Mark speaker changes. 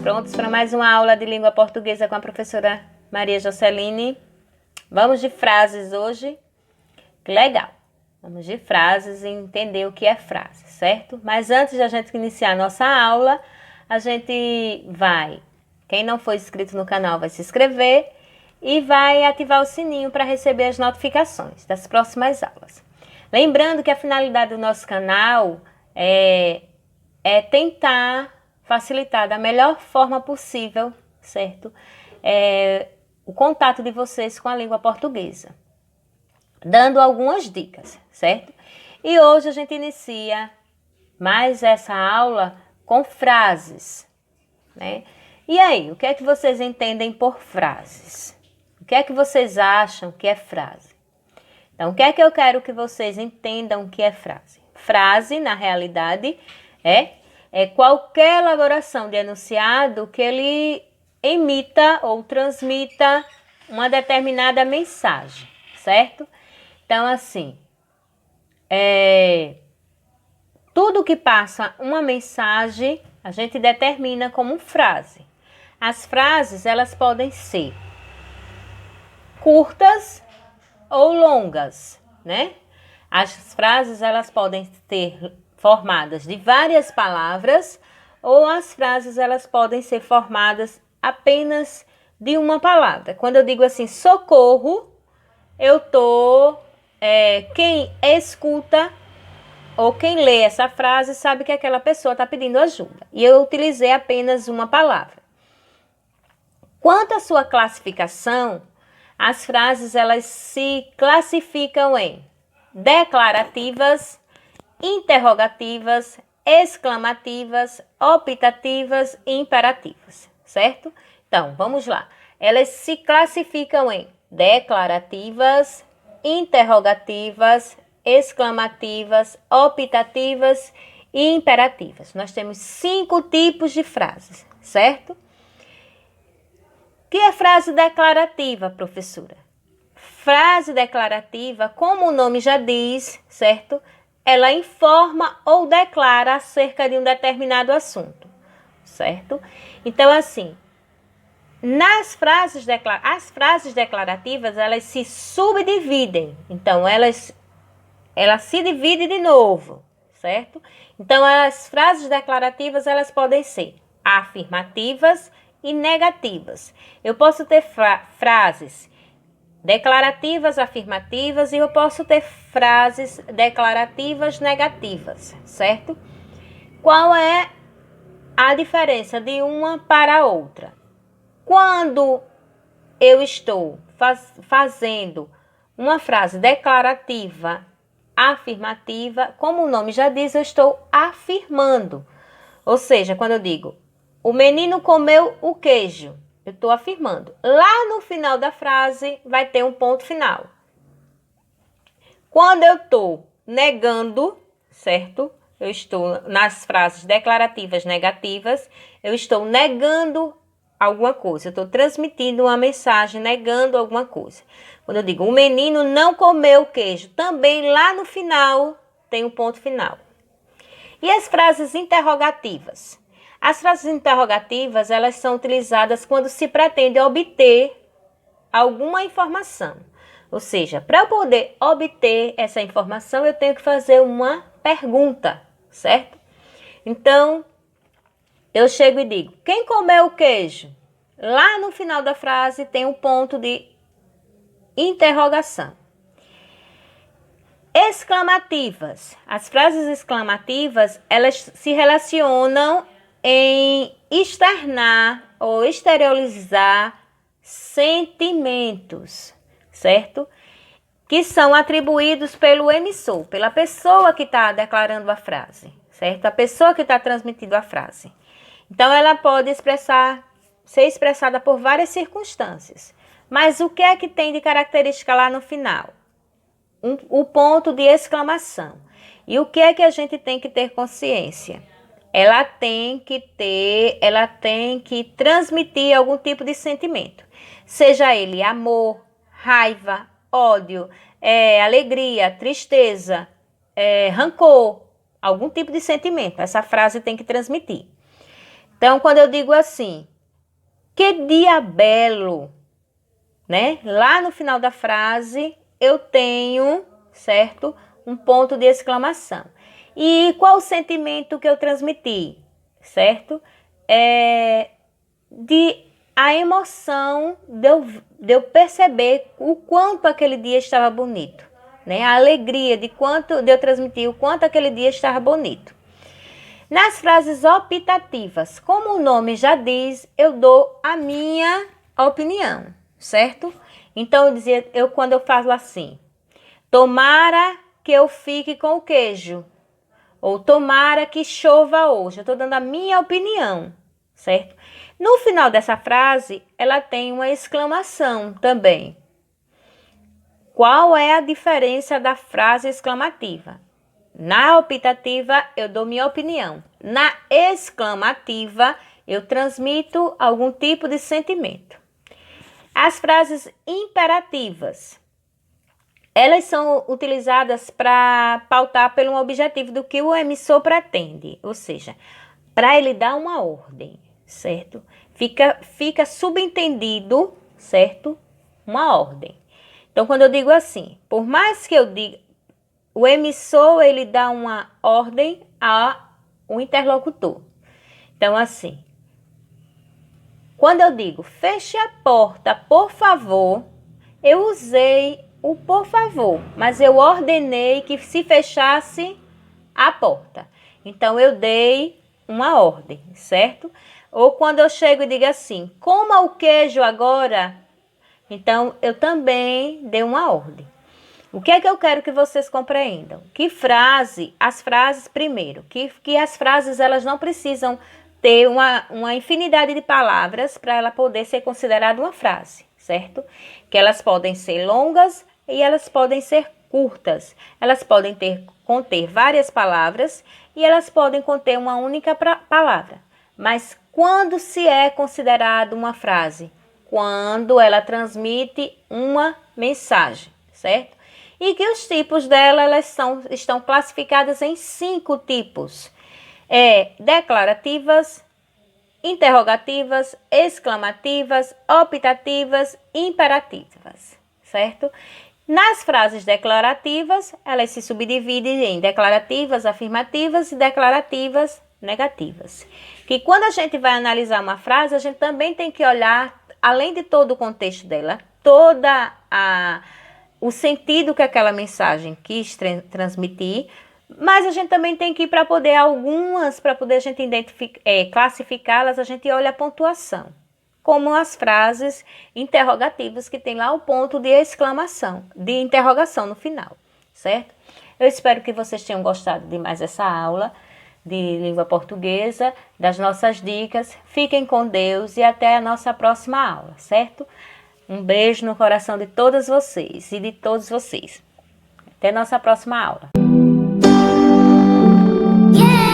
Speaker 1: Prontos para mais uma aula de língua portuguesa com a professora Maria Joceline? Vamos de frases hoje? Que legal! Vamos de frases e entender o que é frase, certo? Mas antes de a gente iniciar a nossa aula, a gente vai... Quem não for inscrito no canal vai se inscrever e vai ativar o sininho para receber as notificações das próximas aulas. Lembrando que a finalidade do nosso canal é tentar facilitar da melhor forma possível, certo? O contato de vocês com a língua portuguesa, dando algumas dicas, certo? E hoje a gente inicia mais essa aula com frases, né? E aí, o que é que vocês entendem por frases? O que é que vocês acham que é frase? Então, o que é que eu quero que vocês entendam que é frase? Frase, na realidade, é qualquer elaboração de enunciado que ele emita ou transmita uma determinada mensagem, certo? Então, assim, tudo que passa uma mensagem, a gente determina como frase. As frases, elas podem ser curtas ou longas, né? As frases, elas podem ser formadas de várias palavras ou as frases, elas podem ser formadas apenas de uma palavra. Quando eu digo assim, socorro, quem escuta ou quem lê essa frase sabe que aquela pessoa está pedindo ajuda. E eu utilizei apenas uma palavra. Quanto à sua classificação, as frases, elas se classificam em declarativas, interrogativas, exclamativas, optativas e imperativas, certo? Então, vamos lá. Elas se classificam em declarativas, interrogativas, exclamativas, optativas e imperativas. Nós temos 5 tipos de frases, certo? O que é frase declarativa, professora? Frase declarativa, como o nome já diz, certo? Ela informa ou declara acerca de um determinado assunto, certo? Então, assim, as frases declarativas, elas se subdividem. Então, ela se divide de novo, certo? Então, as frases declarativas, elas podem ser afirmativas e negativas. Eu posso ter frases declarativas, afirmativas, e eu posso ter frases declarativas negativas, certo? Qual é a diferença de uma para a outra? Quando eu estou fazendo uma frase declarativa, afirmativa, como o nome já diz, eu estou afirmando. Ou seja, quando eu digo, o menino comeu o queijo, eu estou afirmando. Lá no final da frase vai ter um ponto final. Quando eu estou negando, certo? Eu estou nas frases declarativas negativas, eu estou negando alguma coisa. Eu estou transmitindo uma mensagem negando alguma coisa. Quando eu digo, o menino não comeu queijo, também lá no final tem um ponto final. E as frases interrogativas? As frases interrogativas, elas são utilizadas quando se pretende obter alguma informação. Ou seja, para eu poder obter essa informação, eu tenho que fazer uma pergunta, certo? Então, eu chego e digo, quem comeu o queijo? Lá no final da frase tem um ponto de interrogação. Exclamativas. As frases exclamativas, elas se relacionam em externar ou exteriorizar sentimentos, certo? Que são atribuídos pelo emissor, pela pessoa que está declarando a frase, certo? A pessoa que está transmitindo a frase. Então, ela pode ser expressada por várias circunstâncias. Mas o que é que tem de característica lá no final? O ponto de exclamação. E o que é que a gente tem que ter consciência? Ela tem que transmitir algum tipo de sentimento. Seja ele amor, raiva, ódio, alegria, tristeza, rancor, algum tipo de sentimento. Essa frase tem que transmitir. Então, quando eu digo assim, que dia belo, né? Lá no final da frase, eu tenho, certo? Um ponto de exclamação. E qual o sentimento que eu transmiti, certo? De a emoção de eu perceber o quanto aquele dia estava bonito, né? A alegria de eu transmitir o quanto aquele dia estava bonito. Nas frases optativas, como o nome já diz, eu dou a minha opinião, certo? Então quando eu falo assim, tomara que eu fique com o queijo, ou tomara que chova hoje, eu estou dando a minha opinião, certo? No final dessa frase, ela tem uma exclamação também. Qual é a diferença da frase exclamativa? Na optativa, eu dou minha opinião. Na exclamativa, eu transmito algum tipo de sentimento. As frases imperativas, elas são utilizadas para pautar pelo objetivo do que o emissor pretende, ou seja, para ele dar uma ordem, certo? Fica subentendido, certo? Uma ordem. Então, quando eu digo assim, por mais que eu diga, o emissor, ele dá uma ordem ao interlocutor. Então, assim, quando eu digo, feche a porta, por favor, eu usei o por favor, mas eu ordenei que se fechasse a porta. Então, eu dei uma ordem, certo? Ou quando eu chego e digo assim, coma o queijo agora, então eu também dei uma ordem. O que é que eu quero que vocês compreendam? As frases primeiro, que as frases elas não precisam ter uma infinidade de palavras para ela poder ser considerada uma frase, certo? Que elas podem ser longas e elas podem ser curtas. Elas podem conter várias palavras e elas podem conter uma única palavra. Mas quando se é considerado uma frase? Quando ela transmite uma mensagem, certo? E que os tipos dela estão classificadas em 5 tipos. Declarativas, interrogativas, exclamativas, optativas, imperativas, certo? Nas frases declarativas, elas se subdividem em declarativas afirmativas e declarativas negativas. Que quando a gente vai analisar uma frase, a gente também tem que olhar, além de todo o contexto dela, o sentido que aquela mensagem quis transmitir, mas a gente também tem que ir para poder a gente classificá-las, a gente olha a pontuação, como as frases interrogativas que tem lá o ponto de exclamação, de interrogação no final, certo? Eu espero que vocês tenham gostado de mais essa aula de língua portuguesa, das nossas dicas. Fiquem com Deus e até a nossa próxima aula, certo? Um beijo no coração de todas vocês e de todos vocês. Até a nossa próxima aula. Yeah!